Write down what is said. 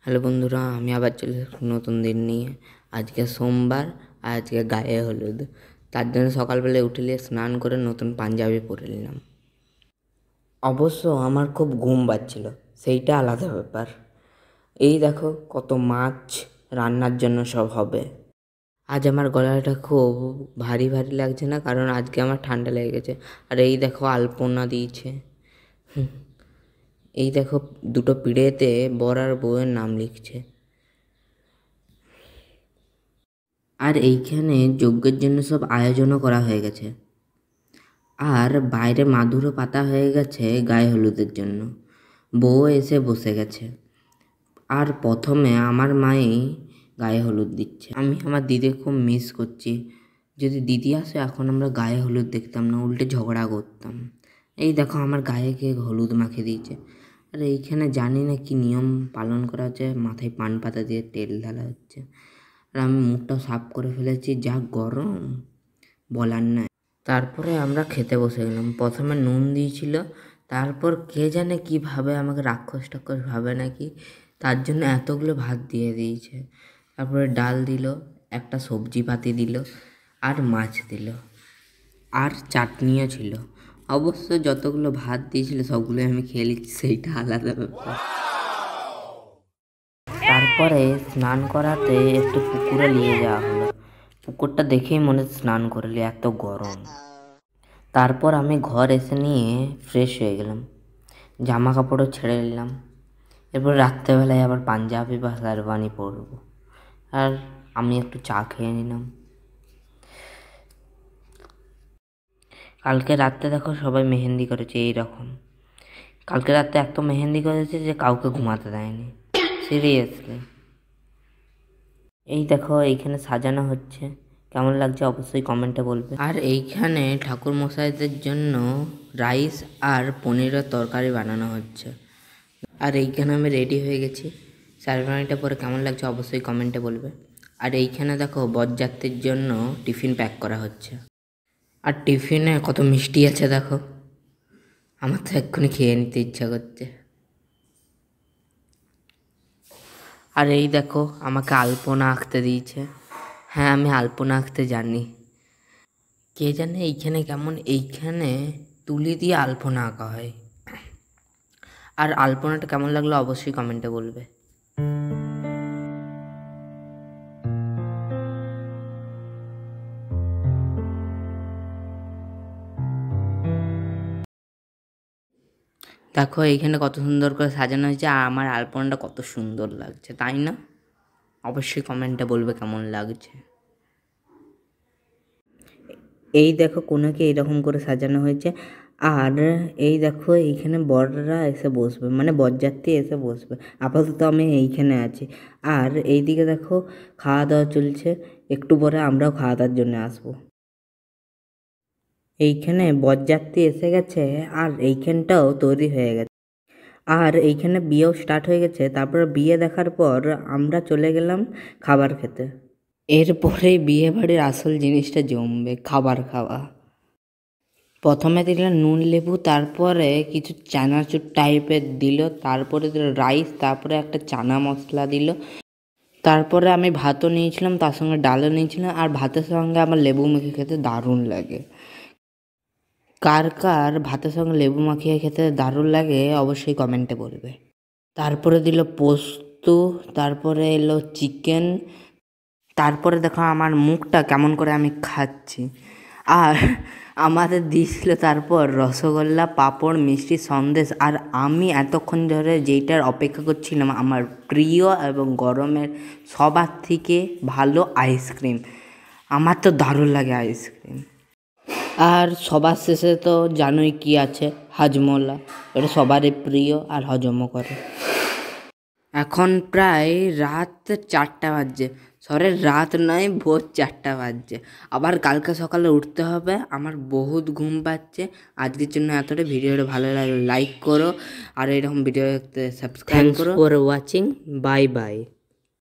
Hello বন্ধুরা, আমি আবার চলে এসেছি নতুন দিন নিয়ে। আজকে সোমবার আর আজকে গায়ে হলুদ। তার জন্য সকালবেলায় উঠলে স্নান করে নতুন পাঞ্জাবি পরে নিলাম। অবশ্য আমার খুব ঘুম পাচ্ছিল, সেইটা আলাদা ব্যাপার। এই দেখো কত মাছ রান্নার জন্য সব হবে। আজ আমার গলাটা খুব ভারী ভারী লাগছে না, কারণ আজকে আমার ঠান্ডা লেগে গেছে। আর এই দেখো আলপনা দিয়েছে। এই দেখো দুটো পিঁড়েতে বর আর বউয়ের নাম লিখছে। আর এইখানে যজ্ঞের জন্য সব আয়োজনও করা হয়ে গেছে। আর বাইরে মাদুরও পাতা হয়ে গেছে গায়ে হলুদের জন্য। বউ এসে বসে গেছে। আর প্রথমে আমার মাই গায়ে হলুদ দিচ্ছে। আমি আমার দিদি খুব মিস করছি। যদি দিদি আসে এখন আমরা গায়ে হলুদ দেখতাম না, উল্টে ঝগড়া করতাম। এই দেখো আমার গায়ে কে হলুদ মাখিয়ে দিয়েছে। আর এইখানে জানি না কি নিয়ম পালন করা হচ্ছে, মাথায় পান পাতা দিয়ে তেল ঢালা হচ্ছে। আর আমি মুখটা সাফ করে ফেলেছি, যা গরম বলার নাই। তারপরে আমরা খেতে বসে গেলাম। প্রথমে নুন দিয়েছিল, তারপর কে জানে কীভাবে আমাকে রাক্ষস টাক্ষস ভাবে নাকি, তার জন্য এতগুলো ভাত দিয়ে দিয়েছে। তারপরে ডাল দিল, একটা সবজি পাতি দিল, আর মাছ দিল, আর চাটনিও ছিল। অবশ্য যতগুলো ভাত দিয়েছিল সবগুলো আমি খেয়ে নিচ্ছি, সেইটা আলাদা ব্যাপার। তারপরে স্নান করাতে একটু পুকুরে নিয়ে যাওয়া হলো। পুকুরটা দেখেই মনে স্নান করলে, এত গরম। তারপর আমি ঘর এসে নিয়ে ফ্রেশ হয়ে গেলাম, জামা কাপড়ও ছেড়ে নিলাম। এরপর রাত্রেবেলায় আবার পাঞ্জাবি বা শেরওয়ানি পরবো। আর আমি একটু চা খেয়ে নিলাম। কালকে রাত্রে দেখো সবাই মেহেন্দি করেছে এইরকম। কালকে রাত্রে এত মেহেন্দি করেছে যে কাউকে ঘুমাতে দেয়নি, সিরিয়াসলি। এই দেখো এইখানে সাজানো হচ্ছে, কেমন লাগছে অবশ্যই কমেন্টে বলবে। আর এইখানে ঠাকুর মশাইদের জন্য রাইস আর পনিরের তরকারি বানানো হচ্ছে। আর এইখানে আমি রেডি হয়ে গেছি। শেরওয়ানিটা পরে কেমন লাগছে অবশ্যই কমেন্টে বলবে। আর এইখানে দেখো বরযাত্রীর জন্য টিফিন প্যাক করা হচ্ছে। আর টিফিনে কত মিষ্টি আছে দেখো, আমার তো এক্ষুনি খেয়ে নিতে ইচ্ছা করছে। আর এই দেখো আমাকে আলপনা আঁকতে দিয়েছে। হ্যাঁ, আমি আলপনা আঁকতে জানি। কে জানে এইখানে কেমন, এইখানে তুলি দিয়ে আলপনা আঁকা হয়। আর আলপনাটা কেমন লাগলো অবশ্যই কমেন্টে বলবে। দেখো এইখানে কত সুন্দর করে সাজানো হয়েছে, আর আমার আলপনাটা কত সুন্দর লাগছে, তাই না? অবশ্যই কমেন্টে বলবে কেমন লাগছে। এই দেখো কোনাকে এইরকম করে সাজানো হয়েছে। আর এই দেখো এইখানে বররা এসে বসবে, মানে বরযাত্রী এসে বসবে। আপাতত আমি এইখানে আছি। আর এইদিকে দেখো খাওয়া দাওয়া চলছে, একটু পরে আমরাও খাওয়া দাওয়ার জন্য আসবো। এইখানে বরযাত্রী এসে গেছে, আর এইখানটাও তৈরি হয়ে গেছে। আর এইখানে বিয়েও স্টার্ট হয়ে গেছে। তারপরে বিয়ে দেখার পর আমরা চলে গেলাম খাবার খেতে। এরপরেই বিয়ে বাড়ির আসল জিনিসটা জমবে, খাবার খাওয়া। প্রথমে দিল নুন লেবু, তারপরে কিছু চানাচুর টাইপের দিল, তারপরে দিল রাইস, তারপরে একটা চানা মশলা দিল। তারপরে আমি ভাতও নিয়েছিলাম, তার সঙ্গে ডালও নিয়েছিলাম। আর ভাতের সঙ্গে আমার লেবু মেখে খেতে দারুণ লাগে। কার কার ভাতের সঙ্গে লেবু মাখিয়ে খেতে দারুণ লাগে অবশ্যই কমেন্টে বলবে। তারপরে দিল পোস্ত, তারপরে এলো চিকেন। তারপরে দেখো আমার মুখটা কেমন করে আমি খাচ্ছি। আর আমাদের দিয়েছিল তারপর রসগোল্লা, পাঁপড়, মিষ্টি, সন্দেশ। আর আমি এতক্ষণ ধরে যেইটার অপেক্ষা করছিলাম, আমার প্রিয় এবং গরমের সবার থেকে ভালো আইসক্রিম। আমার তো দারুণ লাগে আইসক্রিম। আর সবার শেষে তো জানোই কি আছে, হাজমোলা। এটা সবারই প্রিয় আর হজমও করে। এখন প্রায় রাত 4টা বাজছে। সরি, রাত নয়, ভোর 4টা বাজছে। আবার কালকে সকালে উঠতে হবে, আমার বহুত ঘুম পাচ্ছে। আজকের জন্য এতটা। ভিডিওটা ভালো লাগলে লাইক করো, আর এরকম ভিডিও দেখতে সাবস্ক্রাইব করো। Thanks for watching, bye bye.